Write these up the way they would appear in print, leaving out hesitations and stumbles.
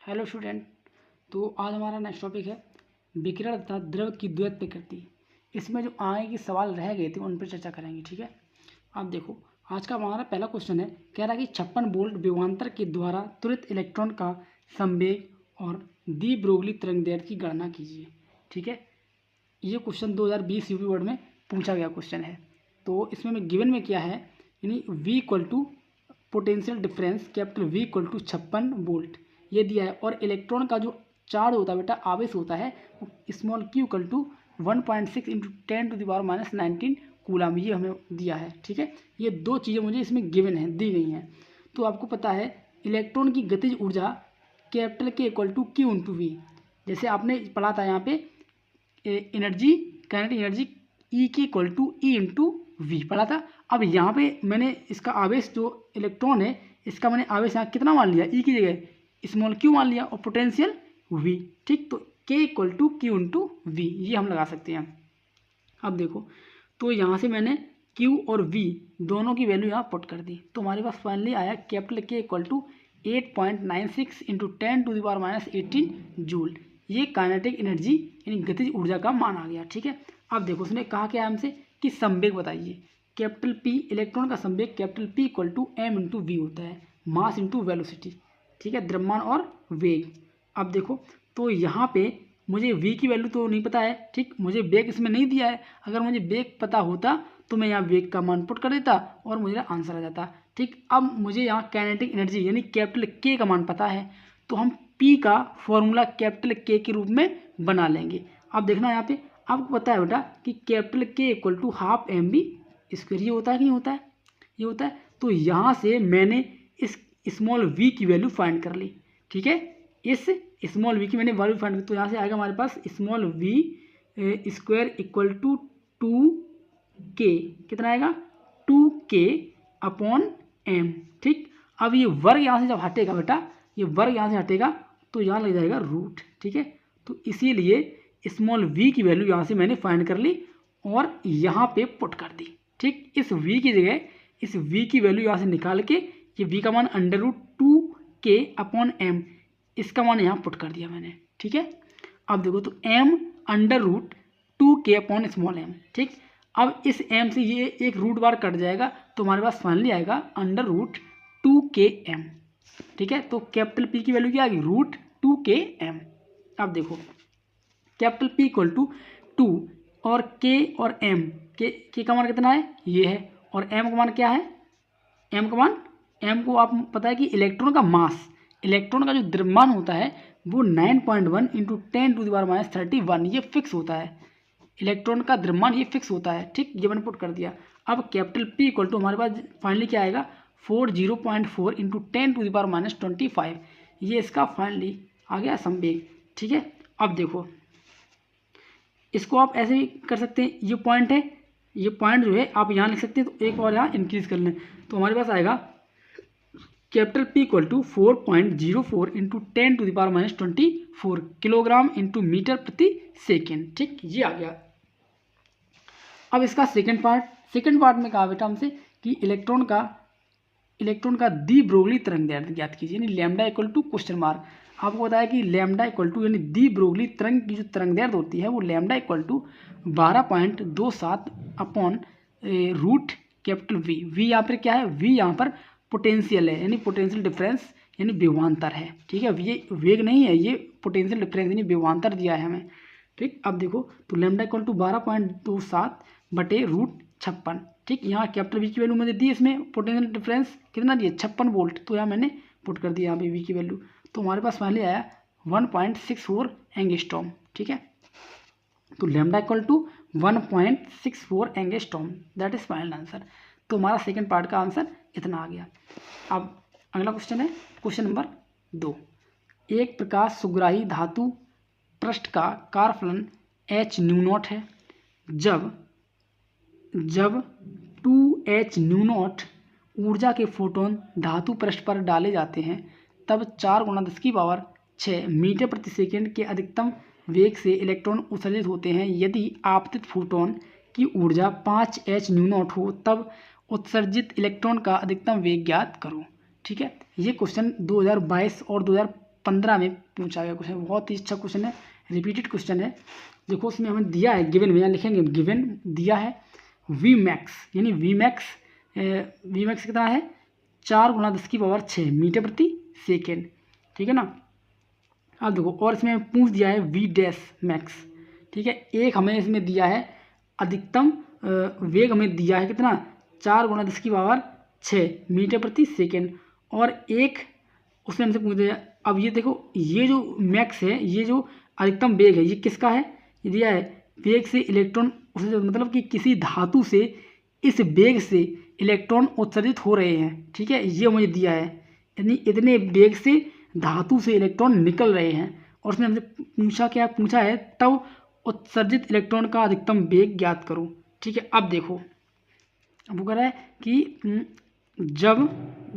Hello student. तो आज हमारा नेक्स्ट टॉपिक है विकिरण तथा द्रव की द्वैत प्रकृति। इसमें जो आगे के सवाल रह गए थे उन पर चर्चा करेंगे। ठीक है, अब देखो आज का हमारा पहला क्वेश्चन है, कह रहा है कि 56 वोल्ट विभवांतर के द्वारा त्वरित इलेक्ट्रॉन का संवेग और दी ब्रोगली तरंगदैर्घ्य की गणना कीजिए। ठीक है, ये क्वेश्चन 2020 यूपी बोर्ड में पूछा गया क्वेश्चन है। तो इसमें मैं गिवन में क्या है, यानी V equal to potential difference capital V equal to 56 volt ये दिया है, और इलेक्ट्रॉन का जो चार्ज होता है बेटा, आवेश होता है, small q equal to 1.6 into 10⁻⁹ coulomb, ये हमें दिया है। ठीक है, ये दो चीज़ें मुझे इसमें गिवन है, दी गई हैं। तो आपको पता है इलेक्ट्रॉन की गतिज ऊर्जा capital K equal to Q into V, जैसे आपने पढ़ा था यहाँ पे एनर्जी, काइनेटिक एनर्जी E की equal to E into V पढ़ा था। अब यहाँ पे मैंने इसका आवेश जो इलेक्ट्रॉन है, इसका मैंने आवेश यहाँ कितना मान लिया, E की जगह स्मॉल q मान लिया, और पोटेंशियल V। ठीक, तो K equal to Q into V ये हम लगा सकते हैं। अब देखो, तो यहाँ से मैंने Q और V दोनों की वैल्यू यहाँ पुट कर दी, तो हमारे पास फाइनली आया capital K equal to 8.96 into 10⁻18 joule. ये काइनेटिक एनर्जी यानी गतिज ऊर्जा का मान आ गया। ठीक है, अब देखो उसने कहा क्या हमसे कि संवेग बताइए। कैपिटल P इलेक्ट्रॉन का संवेग capital P equal to m into V होता है, मास इंटू वेलोसिटी। ठीक है, द्रव्यमान और वेग। अब देखो, तो यहाँ पे मुझे V की वैल्यू तो नहीं पता है। ठीक, मुझे वेग इसमें नहीं दिया है। अगर मुझे वेग पता होता तो मैं यहाँ वेग का मान पुट कर देता और मुझे आंसर आ जाता। ठीक, अब मुझे यहाँ काइनेटिक एनर्जी यानी कैपिटल K का मान पता है, तो हम P का फॉर्मूला कैपिटल K के रूप में बना लेंगे। अब देखना यहाँ पे आपको पता है बेटा कि capital K equal to half mv square, ये होता है कि नहीं होता है, ये होता है। तो यहाँ से मैंने इस स्मॉल v की वैल्यू फाइंड कर ली। ठीक है, इस स्मॉल v की मैंने वैल्यू फाइंड की, तो यहाँ से आएगा हमारे पास small v square equal to 2k, कितना आएगा 2k अपॉन m। ठीक, अब ये वर्ग यहाँ से जब हटेगा बेटा, ये वर्ग यहाँ से हटेगा तो यहाँ लग जाएगा रूट। ठीक है, तो इसीलिए स्मॉल v की वैल्यू यहाँ से मैंने फाइंड कर ली और यहाँ पे पुट कर दी। ठीक, इस v की जगह इस v की वैल्यू यहाँ से निकाल के ये v का मान √2k अपॉन m, इसका मान यहाँ पुट कर दिया मैंने। ठीक है, अब देखो तो m √2k upon small m। ठीक, अब इस m से ये एक रूट बार कट जाएगा तो हमारे पास फाइनली आएगा √2km। ठीक है, तो कैपिटल P की वैल्यू क्या आ गई, √2km। अब देखो कैपिटल P इक्वल टू 2 और K और M, के का मान कितना है, ये है, और M का मान क्या है, M का मान, M को आप पता है कि इलेक्ट्रॉन का मास, इलेक्ट्रॉन का जो द्रव्यमान होता है वो 9.1 इंटू 10⁻31 ये फिक्स होता है। इलेक्ट्रॉन का द्रव्यमान ये फिक्स होता है। ठीक, ये मैंने पुट कर दिया। अब कैपिटल P इक्वल टू हमारे पास फाइनली क्या आएगा 40.4 इंटू 10⁻25, ये इसका फाइनली आ गया संवेग। ठीक है, अब देखो इसको आप ऐसे भी कर सकते हैं, ये पॉइंट है, ये पॉइंट जो है आप यहाँ लिख सकते हैं, तो एक और यहाँ इंक्रीज कर लें तो हमारे पास आएगा capital P equal to 4.04 into 10⁻24 kilogram into metre प्रति सेकेंड। ठीक, ये आ गया। अब इसका सेकंड पार्ट में कहा बेटा हमसे कि इलेक्ट्रॉन का दी ब्रोगली तरंगदैर्घ्य ज्ञात कीजिए, यानी lambda equal to question mark. आपको बताया कि लैम्डा इक्वल टू यानी दी ब्रोगली तरंग की जो तरंगदैर्घ्य होती है वो lambda equal to 12.27 upon root capital V यहाँ पर क्या है, V यहाँ पर पोटेंशियल है, यानी पोटेंशियल डिफरेंस यानी विभवांतर है। ठीक है, ये वेग नहीं है, ये पोटेंशियल डिफरेंस यानी विभवांतर दिया है हमें। ठीक, अब देखो तो लैम्डा इक्वल टू 12.27 बटे √56। ठीक, यहाँ कैपिटल V की वैल्यू मुझे दी, इसमें पोटेंशियल डिफरेंस कितना दिया 56 वोल्ट, तो यहाँ मैंने पुट कर दिया यहाँ पे V की वैल्यू, तो हमारे पास फाइनली आया 1.64 एंगस्ट्रॉम। ठीक है, तो lambda equal to 1.64 angstrom, that is final answer. तो हमारा सेकंड पार्ट का आंसर इतना आ गया। अब अगला क्वेश्चन है क्वेश्चन नंबर 2। एक प्रकाश सुग्राही धातु पृष्ठ का कारफलन h0 है। जब 2h0 ऊर्जा के फोटोन धातु पृष्ठ पर डाले जाते हैं तब 4×10⁶ मीटर प्रति सेकेंड के अधिकतम वेग से इलेक्ट्रॉन उत्सर्जित होते हैं। यदि आपतित फोटोन की ऊर्जा 5h0 हो तब उत्सर्जित इलेक्ट्रॉन का अधिकतम वेग ज्ञात करो। ठीक है, ये क्वेश्चन 2022 और 2015 में पूछा गया क्वेश्चन, बहुत ही अच्छा क्वेश्चन है, रिपीटेड क्वेश्चन है। देखो उसमें हमें दिया है, गिवन में यहाँ लिखेंगे, गिवन दिया है वी मैक्स, यानी वी मैक्स कितना है 4 × 10⁶ मीटर प्रति सेकेंड, ठीक है ना। अब देखो और इसमें पूछ दिया है वी डैश मैक्स, ठीक है। एक हमें इसमें दिया है अधिकतम वेग हमें दिया है कितना 4 × 10⁶ मीटर प्रति सेकेंड, और एक उसने हमसे पूछ दिया। अब ये देखो ये जो मैक्स है, ये जो अधिकतम वेग है, ये किसका है, ये दिया है वेग से इलेक्ट्रॉन मतलब कि किसी धातु से इस वेग से इलेक्ट्रॉन उत्सर्जित हो रहे हैं, ठीक है, ये मुझे दिया है, यानी इतने वेग से धातु से इलेक्ट्रॉन निकल रहे हैं। और उसने हमसे पूछा है तब उत्सर्जित इलेक्ट्रॉन का अधिकतम वेग ज्ञात करो, ठीक है। अब देखो अब वो कह रहा है कि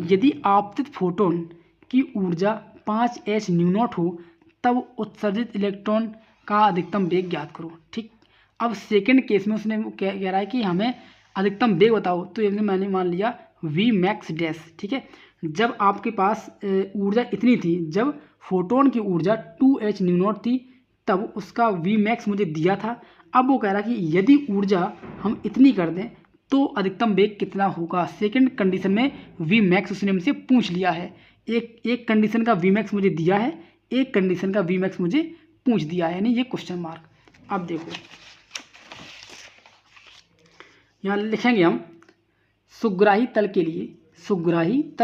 यदि आपतित फोटोन की ऊर्जा 5h न्यू0 हो तब उत्सर्जित इलेक्ट्रॉन का अधिकतम वेग ज्ञात करो, ठीक। अब सेकंड केस में उसने कह रहा है कि हमें अधिकतम वेग बताओ, तो ये मैंने मान लिया वी मैक्स डैश, ठीक है। जब आपके पास ऊर्जा इतनी थी, जब फोटोन की ऊर्जा 2h न्यू0 थी, तब उसका वी मैक्स मुझे दिया था। अब वो कह रहा है कि यदि ऊर्जा हम इतनी कर दें तो अधिकतम वेग कितना होगा। सेकंड कंडीशन में वी मैक्स उसने हमसे पूछ लिया है, एक कंडीशन का वी मैक्स मुझे दिया है, एक कंडीशन का वी मैक्स मुझे पूछ दिया है, यानी ये क्वेश्चन मार्क। अब देखो यहाँ लिखेंगे हम सुग्राही तल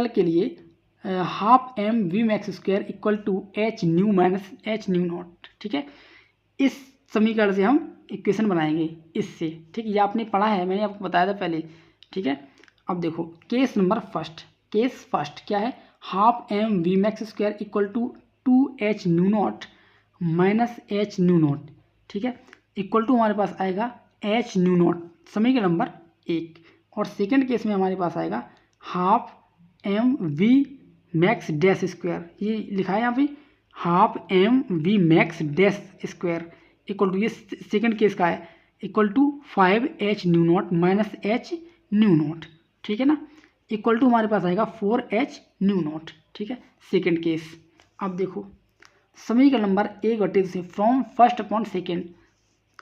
के लिए half M we max square equal to h nu minus h न्यू0, ठीक है। इस समीकरण से हम इक्वेशन बनाएंगे इससे, ठीक है। ये आपने पढ़ा है, मैंने आपको बताया था पहले, ठीक है। अब देखो केस फर्स्ट क्या है, half M we max square equal to 2h न्यू0 माइनस h न्यू0, ठीक है, इक्वल टू हमारे पास आएगा h न्यू0, समीकरण नंबर 1। और सेकंड केस में हमारे पास आएगा half M we max dash square, ये लिखा है यहाँ पे half M we max dash square equal to, ये सेकंड केस का है, इक्वल टू 5h न्यू0 माइनस h न्यू0, ठीक है ना, इक्वल टू हमारे पास आएगा 4h न्यू0, ठीक है, सेकंड केस। अब देखो समीकरण नंबर 1/2 से फ्रॉम फर्स्ट अपॉन सेकेंड,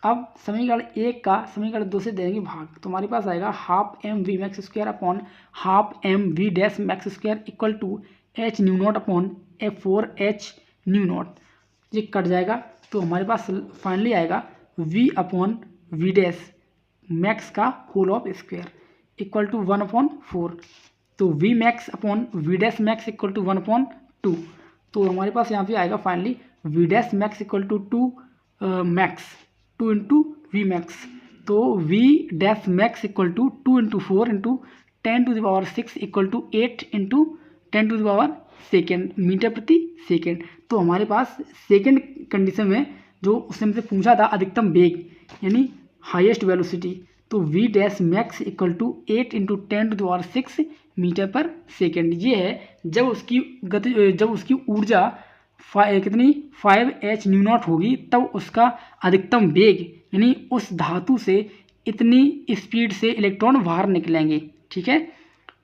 अब समीकरण 1 का समीकरण 2 से देंगे भाग, तो हमारे पास आएगा half M we max square upon half M v dash max square equal to h न्यू0 अपॉन 4h न्यू0, ये कट जाएगा, तो हमारे पास फाइनली आएगा v upon v dash max का whole of square equal to 1/4, तो v max upon v dash max equal to 1/2, तो हमारे पास यहाँ पे आएगा finally v dash max equal to 2 max 2 into V max, तो V dash max equal to 2 into 4 into 10⁶ equal to 8 into 10⁻² metre प्रति second. तो हमारे पास सेकेंड कंडीशन में जो उसने हमसे पूछा था अधिकतम वेग यानी हाईएस्ट वेलोसिटी, तो V dash max equal to 8 into 10⁶ metre per second, ये है जब उसकी ऊर्जा कितनी 5h न्यू0 होगी, तब उसका अधिकतम वेग यानी उस धातु से इतनी स्पीड से इलेक्ट्रॉन बाहर निकलेंगे, ठीक है,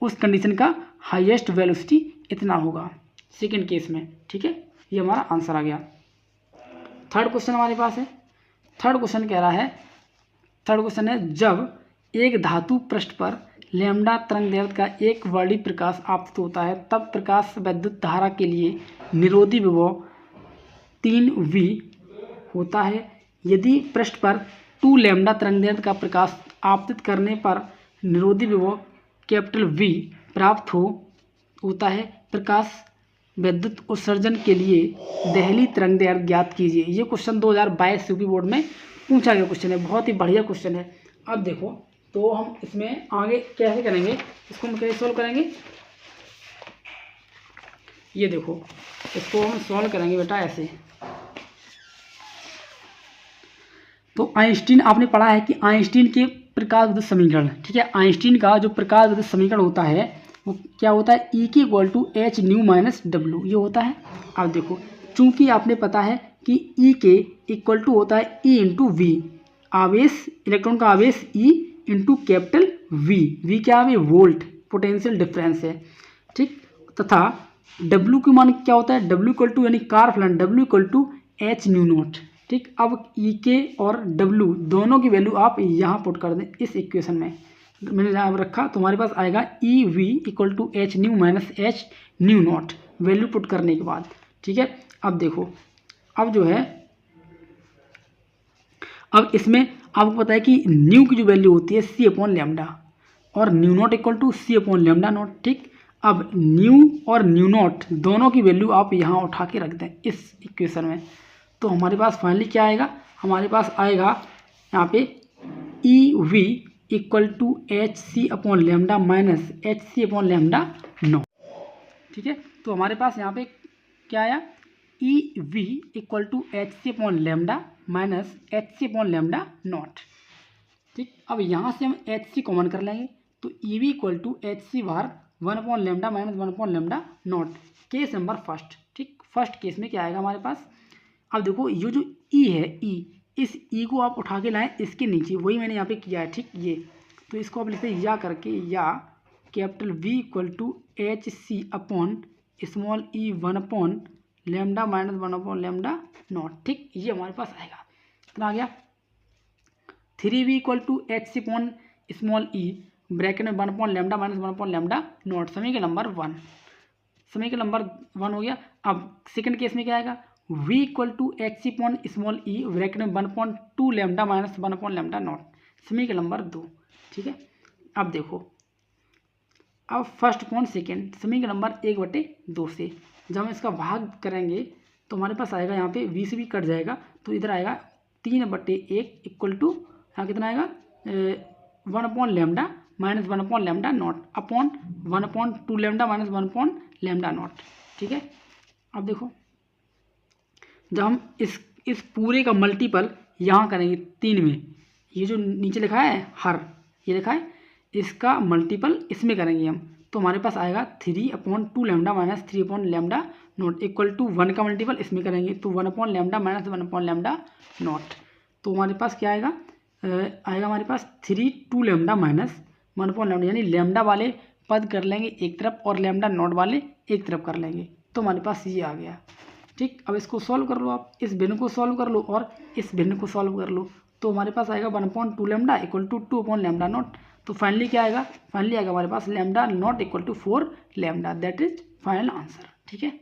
उस कंडीशन का हाईएस्ट वेलोसिटी इतना होगा सेकंड केस में, ठीक है। ये हमारा आंसर आ गया। थर्ड क्वेश्चन हमारे पास है, थर्ड क्वेश्चन है जब एक धातु पृष्ठ पर लैम्डा तरंगदैर्घ्य का एक वर्णीय प्रकाश आपतित होता है, तब प्रकाश विद्युत धारा के लिए निरोधी विभव 3V होता है। यदि पृष्ठ पर 2 लैम्डा तरंगदैर्घ्य का प्रकाश आपतित करने पर निरोधी विभव V प्राप्त होता है, प्रकाश विद्युत उत्सर्जन के लिए देहली तरंगदैर्घ्य ज्ञात कीजिए। ये क्वेश्चन 2022 यूपी बोर्ड में पूछा गया क्वेश्चन है, बहुत ही बढ़िया क्वेश्चन है। अब देखो तो हम इसमें आगे कैसे करेंगे, इसको हम कैसे सॉल्व करेंगे, ये देखो इसको हम सॉल्व करेंगे बेटा ऐसे। तो आइंस्टीन आपने पढ़ा है कि आइंस्टीन के प्रकाश विद्युत समीकरण, ठीक है, आइंस्टीन का जो प्रकाश विद्युत समीकरण होता है वो क्या होता है, E की equal to h nu minus W ये होता है। अब देखो चूंकि आपने पता है कि E के इक्वल टू होता है E इंटू वी, आवेश इलेक्ट्रॉन का आवेश E इंटू कैपिटल V क्या है वोल्ट पोटेंशियल डिफरेंस है, ठीक, तथा डब्ल्यू की मान क्या होता है, डब्ल्यू इक्वल टू यानी कार फलन W equal to H nu naught. ठीक, अब ई के और डब्ल्यू दोनों की वैल्यू आप यहाँ पुट कर दें इस इक्वेशन में, मैंने यहाँ रखा तो हमारे पास आएगा E V equal to H nu minus H nu naught, value put करने के बाद। ठीक है, अब देखो, अब जो है, अब इसमें आपको पता है कि न्यू की जो वैल्यू होती है सी अपॉन लेमडा और nu naught equal to C upon lambda naught. ठीक, अब न्यू और न्यू नॉट दोनों की वैल्यू आप यहाँ उठा के रख दें इस इक्वेशन में, तो हमारे पास फाइनली क्या आएगा, हमारे पास आएगा यहाँ पे E V equal to H C upon lambda minus H C upon lambda naught. ठीक है, तो हमारे पास यहाँ पे क्या आया, E V equal to H C upon lambda minus H C upon lambda naught. ठीक, अब यहाँ से हम एच सी कॉमन कर लेंगे, तो E V equal to H C बार 1 upon lambda minus 1 upon lambda naught, case number first. ठीक, फर्स्ट केस में क्या आएगा हमारे पास, अब देखो ये जो ई है, ई, इस ई को आप उठा के लाएं इसके नीचे, वही मैंने यहाँ पे किया है। ठीक, ये तो इसको आप लिखते हैं या करके, या capital V equal to H C upon small E 1 upon lambda minus 1 upon lambda naught. ठीक, ये हमारे पास आएगा, इतना आ गया। 3v equal to H C upon small E bracket में 1 upon lambda minus 1 upon lambda naught, समीकरण नंबर 1, समीकरण नंबर 1 हो गया। अब सेकंड केस में क्या आएगा, v equal to H C upon small E bracket में 1/2 lambda minus 1 upon lambda naught, समीकरण नंबर 2। ठीक है, अब देखो, अब फर्स्ट अपॉन सेकेंड, समीकरण नंबर 1/2 से जब हम इसका भाग करेंगे तो हमारे पास आएगा यहाँ पे v से भी कट जाएगा, तो इधर आएगा 3/1 इक्वल टू यहाँ कितना आएगा 1 upon lambda minus 1 upon lambda not upon 1/2 lambda minus 1 upon lambda naught. ठीक है, अब देखो, जब हम इस पूरे का मल्टीपल यहाँ करेंगे 3 में, ये जो नीचे लिखा है हर, ये लिखा है, इसका मल्टीपल इसमें करेंगे हम, तो हमारे पास आएगा 3/2 lambda minus 3 upon lambda naught equal to 1 का मल्टीपल इसमें करेंगे, तो 1 upon lambda minus 1 upon lambda naught, तो हमारे पास क्या आएगा, आएगा हमारे पास 3/2 लेमडा माइनस 1 अपॉन लेमडा, यानी लेमडा वाले पद कर लेंगे एक तरफ और लेमडा नॉट वाले एक तरफ कर लेंगे, तो हमारे पास ये आ गया। ठीक, अब इसको सॉल्व कर लो, आप इस भिन्न को सॉल्व कर लो और इस भिन्न को सॉल्व कर लो, तो हमारे पास आएगा 1/2 lambda equal to 2 upon lambda naught, तो फाइनली क्या आएगा, फाइनली आएगा हमारे पास lambda naught equal to 4 lambda, that is final answer. ठीक है।